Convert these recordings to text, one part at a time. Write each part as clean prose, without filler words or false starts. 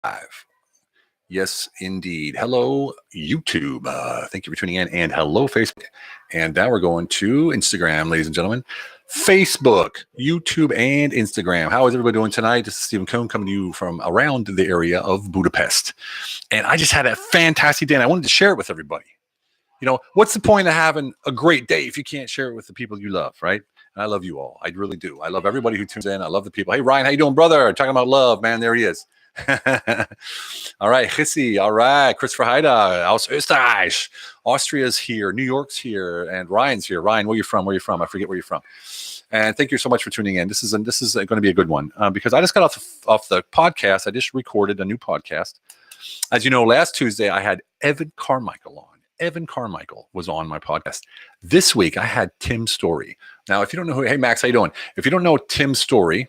Live. Yes, indeed. Hello, YouTube. Thank you for tuning in. And hello, Facebook. And now we're going to Instagram, ladies and gentlemen. Facebook, YouTube, and Instagram. How is everybody doing tonight? This is Stephen Cohn coming to you from around the area of Budapest. And I just had a fantastic day, and I wanted to share it with everybody. What's the point of having a great day if you can't share it with the people you love, right? And I love you all. I really do. I love everybody who tunes in. I love the people. Hey, Ryan, how you doing, brother? Talking about love, man. There he is. All right, Hissi. All right, Christopher Haida, aus Österreich. Austria's here. New York's here. And Ryan's here. Ryan, where you from? Where you from? I forget where you're from. And thank you so much for tuning in. This is going to be a good one because I just got off the podcast. I just recorded a new podcast. As you know, last Tuesday, I had Evan Carmichael on. Evan Carmichael was on my podcast. This week, I had Tim Story. Now, if you don't know hey, Max, how you doing? If you don't know Tim Story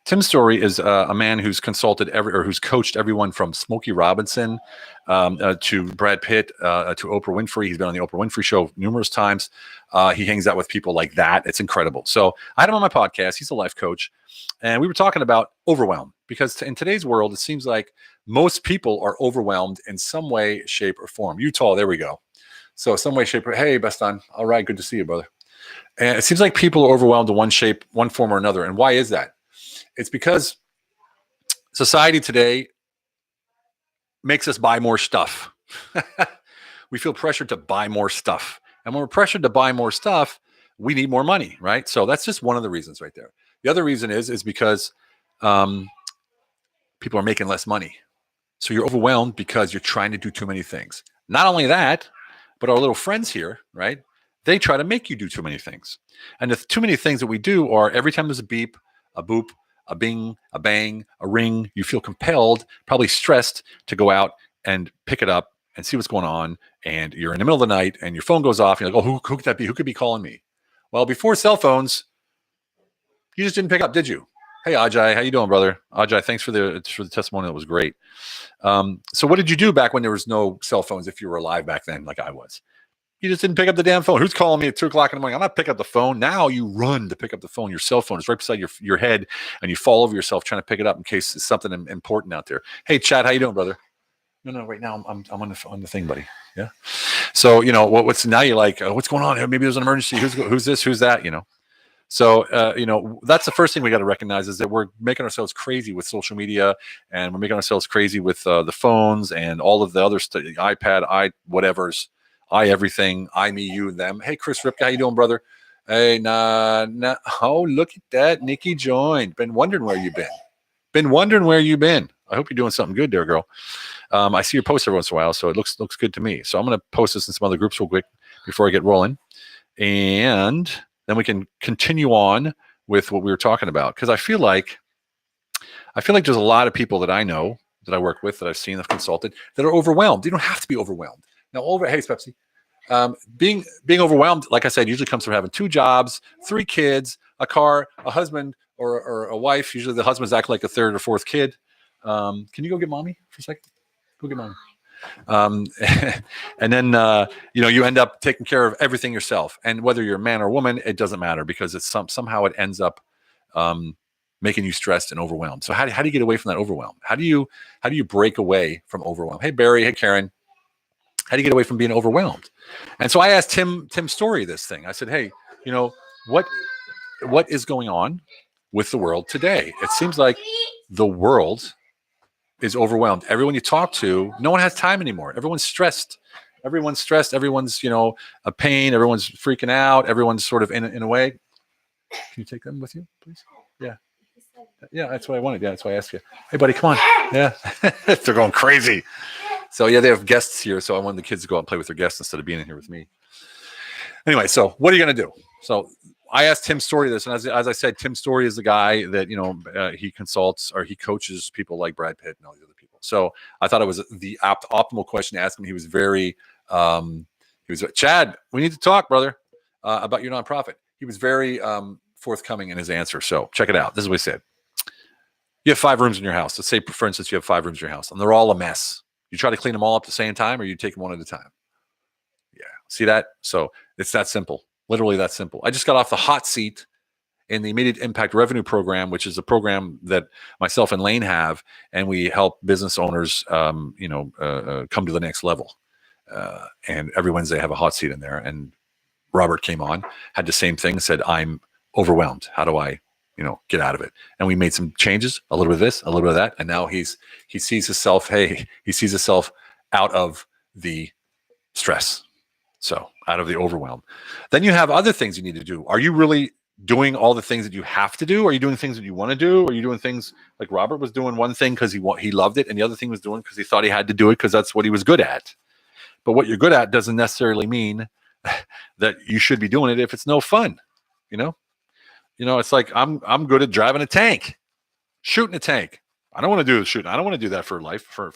is a man who's consulted who's coached everyone from Smokey Robinson to Brad Pitt to Oprah Winfrey. He's been on the Oprah Winfrey Show numerous times. He hangs out with people like that. It's incredible. So I had him on my podcast. He's a life coach. And we were talking about overwhelm because in today's world, it seems like most people are overwhelmed in some way, shape, or form. Utah, there we go. So some way, shape, hey, Bestan. All right, good to see you, brother. And it seems like people are overwhelmed in one shape, one form or another. And why is that? It's because society today makes us buy more stuff. We feel pressured to buy more stuff. And when we're pressured to buy more stuff, we need more money, right? So that's just one of the reasons right there. The other reason is because people are making less money. So you're overwhelmed because you're trying to do too many things. Not only that, but our little friends here, right? They try to make you do too many things. And the too many things that we do are every time there's a beep, a boop, a bing, a bang, a ring, you feel compelled, probably stressed to go out and pick it up and see what's going on. And you're in the middle of the night and your phone goes off. And you're like, oh, who could that be? Who could be calling me? Well, before cell phones, you just didn't pick up, did you? Hey, Ajay, how you doing, brother? Ajay, thanks for the testimony. That was great. So what did you do back when there was no cell phones if you were alive back then like I was? You just didn't pick up the damn phone. Who's calling me at 2 o'clock in the morning? I'm not picking up the phone. Now you run to pick up the phone. Your cell phone is right beside your head, and you fall over yourself trying to pick it up in case it's something important out there. Hey, Chad, how you doing, brother? No, right now I'm on the thing, buddy. Yeah. So what's now you're like, what's going on? Maybe there's an emergency. Who's this? Who's that? So that's the first thing we got to recognize is that we're making ourselves crazy with social media, and we're making ourselves crazy with the phones and all of the other stuff, iPad, whatever's. I everything, I, me, you, them. Hey, Chris Ripka, how you doing, brother? Hey, nah. Oh, look at that. Nikki joined. Been wondering where you've been. I hope you're doing something good there, girl. I see your posts every once in a while, so it looks good to me. So I'm going to post this in some other groups real quick before I get rolling. And then we can continue on with what we were talking about. Because I feel like there's a lot of people that I know, that I work with, that I've seen, I've consulted, that are overwhelmed. You don't have to be overwhelmed. Now, hey, Pepsi. Being overwhelmed, like I said, usually comes from having 2 jobs, 3 kids, a car, a husband, or a wife. Usually the husband's acting like a 3rd or 4th kid. Can you go get mommy for a second? Go get mommy. And then, you end up taking care of everything yourself. And whether you're a man or a woman, it doesn't matter because it's somehow it ends up making you stressed and overwhelmed. So how do you get away from that overwhelm? How do you break away from overwhelm? Hey, Barry. Hey, Karen. How do you get away from being overwhelmed? And so I asked Tim Story this thing. I said, hey, what is going on with the world today? It seems like the world is overwhelmed. Everyone you talk to, no one has time anymore. Everyone's stressed. Everyone's a pain. Everyone's freaking out. Everyone's sort of in a way. Can you take them with you, please? Yeah. Yeah, that's what I wanted. Yeah, that's why I asked you. Hey, buddy, come on. Yeah. They're going crazy. So, yeah, they have guests here. So I wanted the kids to go out and play with their guests instead of being in here with me. Anyway, so what are you going to do? So I asked Tim Story this. And as I said, Tim Story is the guy that, he consults or he coaches people like Brad Pitt and all these other people. So I thought it was the optimal question to ask him. He was Chad, we need to talk, brother, about your nonprofit. He was very forthcoming in his answer. So check it out. This is what he said. You have 5 rooms in your house. Let's say, for instance, you have 5 rooms in your house and they're all a mess. You try to clean them all up at the same time, or you take them one at a time? Yeah. See that? So it's that simple. Literally that simple. I just got off the hot seat in the immediate impact revenue program, which is a program that myself and Lane have, and we help business owners, come to the next level. And every Wednesday I have a hot seat in there. And Robert came on, had the same thing, said, I'm overwhelmed. How do I, get out of it? And we made some changes, a little bit of this, a little bit of that. And now he sees himself out of the stress. So out of the overwhelm. Then you have other things you need to do. Are you really doing all the things that you have to do? Are you doing things that you want to do? Are you doing things like Robert was doing one thing because he loved it, and the other thing was doing because he thought he had to do it because that's what he was good at? But what you're good at doesn't necessarily mean that you should be doing it if it's no fun. It's like I'm good at driving a tank, shooting a tank. I don't want to do the shooting. I don't want to do that for life, for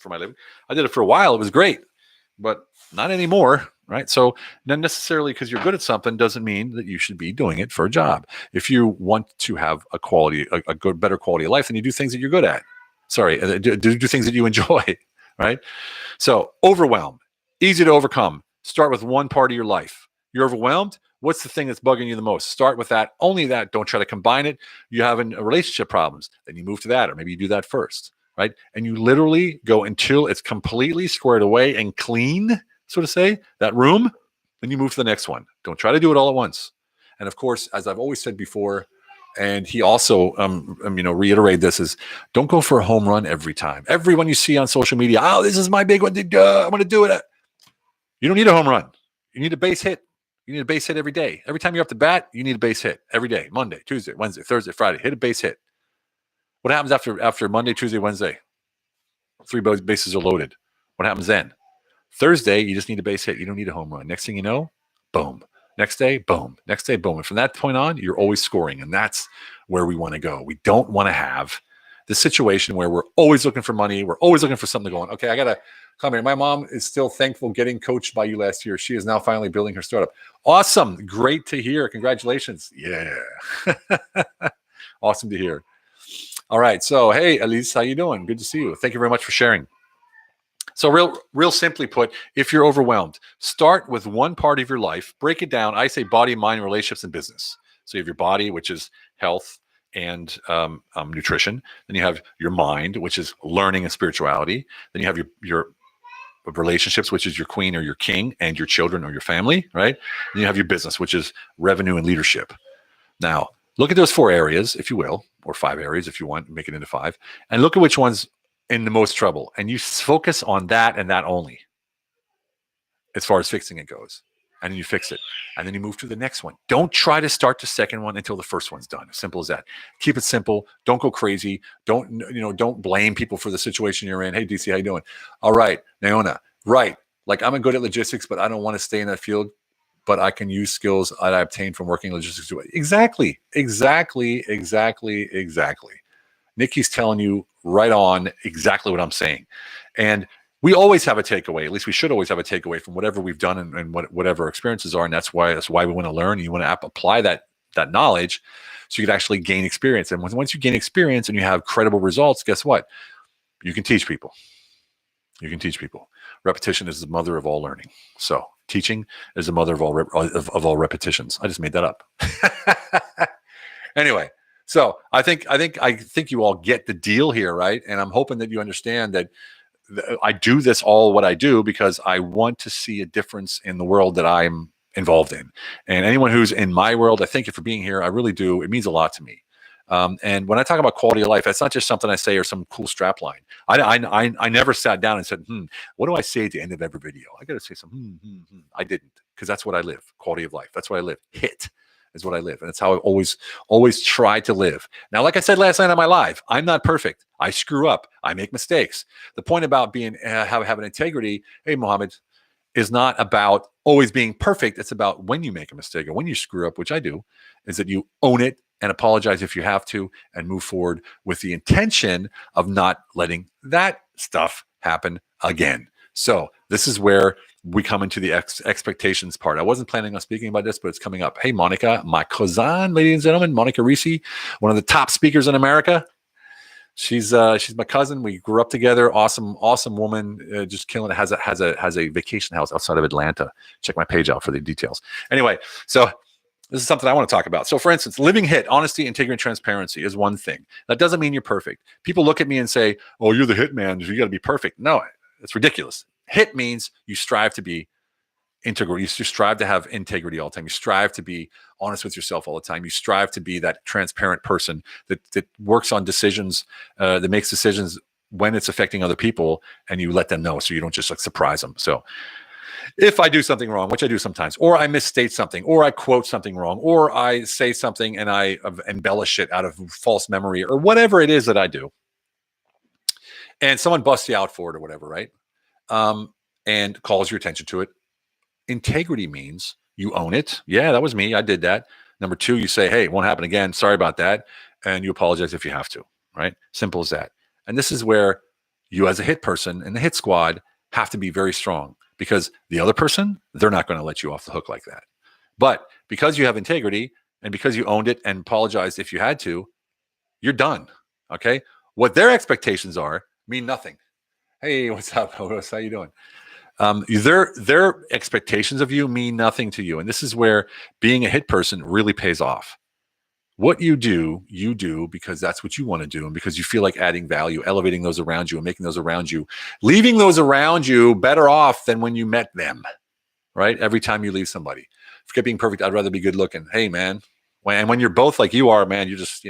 my living. I did it for a while. It was great, but not anymore. Right. So not necessarily because you're good at something doesn't mean that you should be doing it for a job. If you want to have a good, better quality of life, then you do things that you're good at. Sorry, do things that you enjoy. Right. So overwhelm, easy to overcome. Start with one part of your life. You're overwhelmed. What's the thing that's bugging you the most? Start with that. Only that. Don't try to combine it. You're having relationship problems. Then you move to that, or maybe you do that first. Right. And you literally go until it's completely squared away and clean, so to say, that room. Then you move to the next one. Don't try to do it all at once. And of course, as I've always said before, and he also, reiterated this, is don't go for a home run every time. Everyone you see on social media, oh, this is my big one. I'm going to do it. You don't need a home run. You need a base hit. You need a base hit every day. Every time you're up to bat, you need a base hit every day. Monday, Tuesday, Wednesday, Thursday, Friday. Hit a base hit. What happens after Monday, Tuesday, Wednesday? 3 bases are loaded. What happens then? Thursday, you just need a base hit. You don't need a home run. Next thing you know, boom. Next day, boom. Next day, boom. And from that point on, you're always scoring. And that's where we want to go. We don't want to have the situation where we're always looking for money. We're always looking for something to go on. Okay, I got to come here. My mom is still thankful getting coached by you last year. She is now finally building her startup. Awesome. Great to hear. Congratulations. Yeah. Awesome to hear. All right. So, hey, Elise, how you doing? Good to see you. Thank you very much for sharing. So real simply put, if you're overwhelmed, start with one part of your life, break it down. I say body, mind, relationships, and business. So you have your body, which is health and nutrition. Then you have your mind, which is learning and spirituality. Then you have your relationships, which is your queen or your king, and your children or your family, right? Then you have your business, which is revenue and leadership. Now, look at those 4 areas, if you will, or 5 areas if you want, make it into 5, and look at which one's in the most trouble, and you focus on that and that only as far as fixing it goes. And then you fix it, and then you move to the next one. Don't try to start the second one until the first one's done. As simple as that. Keep it simple. Don't go crazy. Don't blame people for the situation you're in. Hey, DC, how you doing? All right, Naona. Right. Like, I'm good at logistics, but I don't want to stay in that field. But I can use skills that I obtained from working logistics. Exactly. Nikki's telling you right on exactly what I'm saying. And we always have a takeaway. At least we should always have a takeaway from whatever we've done and whatever our experiences are. And that's why we want to learn. You want to apply that knowledge so you can actually gain experience. And once you gain experience and you have credible results, guess what? You can teach people. Repetition is the mother of all learning. So teaching is the mother of all repetitions. I just made that up. Anyway. So I think you all get the deal here, right? And I'm hoping that you understand that I do this all what I do because I want to see a difference in the world that I'm involved in. And anyone who's in my world, I thank you for being here. I really do. It means a lot to me. And when I talk about quality of life, that's not just something I say or some cool strap line. I never sat down and said, what do I say at the end of every video? I got to say some, I didn't, because that's what I live. Quality of life. That's what I live. HIT is what I live. And it's how I always try to live. Now, like I said last night on my live, I'm not perfect. I screw up. I make mistakes. The point about having integrity, hey, Mohammed, is not about always being perfect. It's about when you make a mistake or when you screw up, which I do, is that you own it and apologize if you have to and move forward with the intention of not letting that stuff happen again. So this is where we come into the expectations part. I wasn't planning on speaking about this, but it's coming up. Hey, Monica, my cousin, ladies and gentlemen, Monica Risi, one of the top speakers in America. She's my cousin. We grew up together. Awesome woman, just killing it. Has a vacation house outside of Atlanta. Check my page out for the details. Anyway, so This is something I want to talk about. So, for instance, living hit, honesty, integrity, and transparency is one thing. That doesn't mean you're perfect. People look at me and say, "Oh, you're the hit man. You got to be perfect." No, it's ridiculous. Hit means you strive to be integral. You strive to have integrity all the time. You strive to be honest with yourself all the time. You strive to be that transparent person that works on decisions, that makes decisions when it's affecting other people, and you let them know so you don't just like surprise them. So if I do something wrong, which I do sometimes, or I misstate something, or I quote something wrong, or I say something and I embellish it out of false memory, or whatever it is that I do, and someone busts you out for it or whatever, right? And calls your attention to it. Integrity means you own it. Yeah, that was me. I did that. Number two, you say, hey, it won't happen again. Sorry about that. And you apologize if you have to, right? Simple as that. And this is where you, as a hit person in the hit squad, have to be very strong because the other person, they're not going to let you off the hook like that. But because you have integrity and because you owned it and apologized if you had to, you're done. Okay. What their expectations are mean nothing. Hey, what's up? How you doing? Their expectations of you mean nothing to you. And this is where being a hit person really pays off. What you do because that's what you want to do and because you feel like adding value, elevating those around you and making those around you, leaving those around you better off than when you met them, right? Every time you leave somebody. Forget being perfect. I'd rather be good looking. Hey, man. When you're both like you are, man, you just,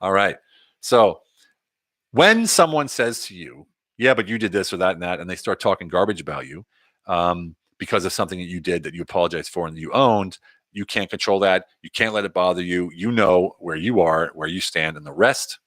All right. So when someone says to you, yeah, but you did this or that and that, and they start talking garbage about you because of something that you did that you apologized for and that you owned, you can't control that. You can't let it bother you. You know where you are, where you stand, and the rest,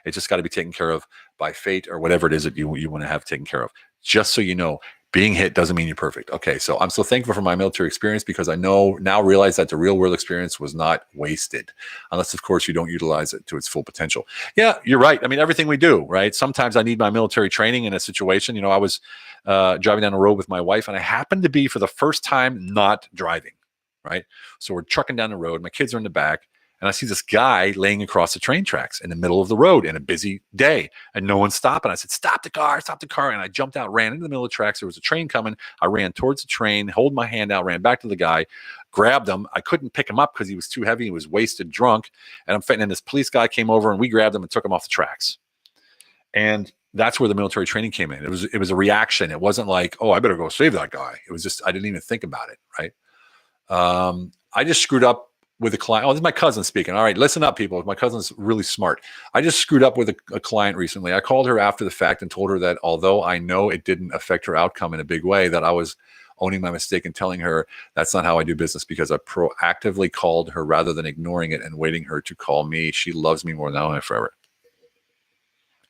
it's just got to be taken care of by fate or whatever it is that you want to have taken care of. Just so you know, being hit doesn't mean you're perfect. Okay, so I'm so thankful for my military experience because I now realize that the real world experience was not wasted, unless, of course, you don't utilize it to its full potential. Yeah, you're right. I mean, everything we do, right? Sometimes I need my military training in a situation. I was driving down the road with my wife, and I happened to be, for the first time, not driving, right? So we're trucking down the road. My kids are in the back. And I see this guy laying across the train tracks in the middle of the road in a busy day, and no one's stopping. I said, stop the car, stop the car. And I jumped out, ran into the middle of the tracks. There was a train coming. I ran towards the train, hold my hand out, ran back to the guy, grabbed him. I couldn't pick him up because he was too heavy. He was wasted, drunk. And I'm fighting. And this police guy came over and we grabbed him and took him off the tracks. And that's where the military training came in. It was a reaction. It wasn't like, oh, I better go save that guy. It was just, I didn't even think about it, right? I just screwed up with a client. Oh, this is my cousin speaking. All right, listen up, people. My cousin's really smart. I just screwed up with a client recently. I called her after the fact and told her that although I know it didn't affect her outcome in a big way, that I was owning my mistake and telling her that's not how I do business because I proactively called her rather than ignoring it and waiting her to call me. She loves me more now and forever.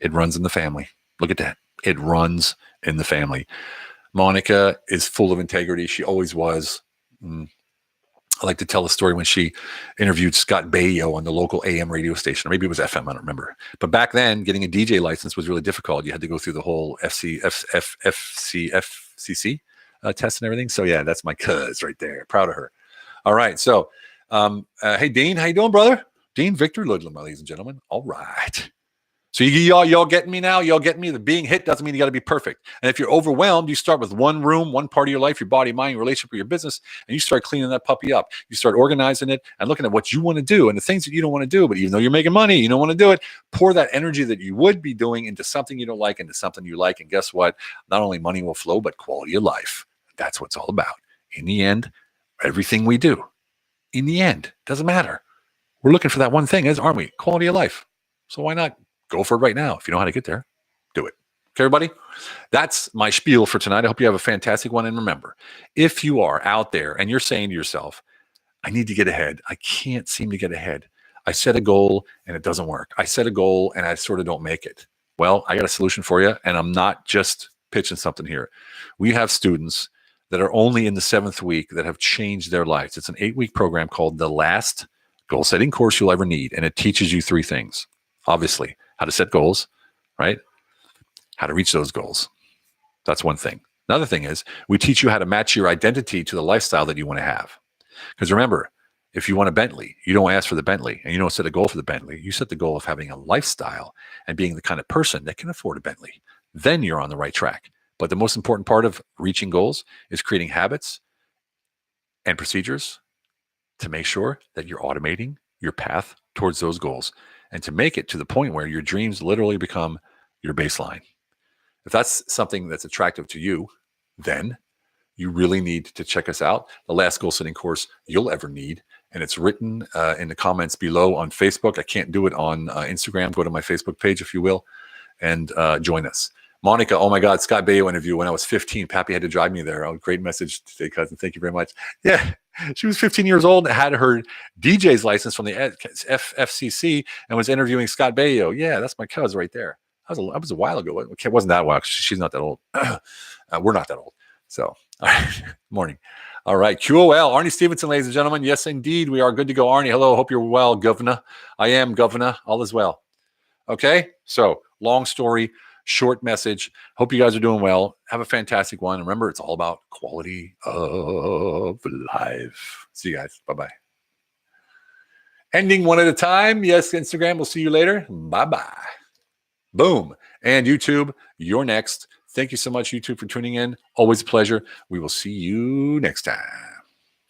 It runs in the family. Look at that. It runs in the family. Monica is full of integrity. She always was. I like to tell the story when she interviewed Scott Baio on the local AM radio station. Or maybe it was FM, I don't remember. But back then, getting a DJ license was really difficult. You had to go through the whole FCC test and everything. So yeah, that's my cuz right there. Proud of her. All right. So, hey, Dean, how you doing, brother? Dean Victor Ludlam, ladies and gentlemen. All right. So y'all getting me now? Y'all getting me? The being hit doesn't mean you got to be perfect. And if you're overwhelmed, you start with one room, one part of your life, your body, mind, your relationship, your business, and you start cleaning that puppy up. You start organizing it and looking at what you want to do and the things that you don't want to do. But even though you're making money, you don't want to do it. Pour that energy that you would be doing into something you don't like, into something you like. And guess what? Not only money will flow, but quality of life. That's what it's all about. In the end, everything we do, in the end, doesn't matter. We're looking for that one thing, aren't we? Quality of life. So why not go for it right now? If you know how to get there, do it. Okay, everybody? That's my spiel for tonight. I hope you have a fantastic one. And remember, if you are out there and you're saying to yourself, I need to get ahead. I can't seem to get ahead. I set a goal and it doesn't work. I set a goal and I sort of don't make it. Well, I got a solution for you. And I'm not just pitching something here. We have students that are only in the 7th week that have changed their lives. It's an 8-week program called The Last Goal Setting Course You'll Ever Need. And it teaches you 3 things. Obviously, how to set goals, right? How to reach those goals. That's one thing. Another thing is we teach you how to match your identity to the lifestyle that you want to have. Because remember, if you want a Bentley, you don't ask for the Bentley and you don't set a goal for the Bentley. You set the goal of having a lifestyle and being the kind of person that can afford a Bentley. Then you're on the right track. But the most important part of reaching goals is creating habits and procedures to make sure that you're automating your path towards those goals and to make it to the point where your dreams literally become your baseline. If that's something that's attractive to you, then you really need to check us out. The last goal setting course you'll ever need. And it's written in the comments below on Facebook. I can't do it on Instagram. Go to my Facebook page, if you will, and join us. Monica, oh my God, Scott Baio interview when I was 15. Pappy had to drive me there. Oh, great message today, cousin. Thank you very much. Yeah, she was 15 years old and had her DJ's license from the FCC and was interviewing Scott Baio. Yeah, that's my cousin right there. That was a while ago. It wasn't that while. She's not that old. We're not that old. So, all right. Morning. All right. QOL. Arnie Stevenson, ladies and gentlemen. Yes, indeed. We are good to go. Arnie, hello. Hope you're well, Governor. I am, Governor. All is well. Okay. So, long story, short message. Hope you guys are doing well. Have a fantastic one. Remember, it's all about quality of life. See you guys. Bye-bye. Ending one at a time. Yes, Instagram. We'll see you later. Bye-bye. Boom. And YouTube, you're next. Thank you so much, YouTube, for tuning in. Always a pleasure. We will see you next time.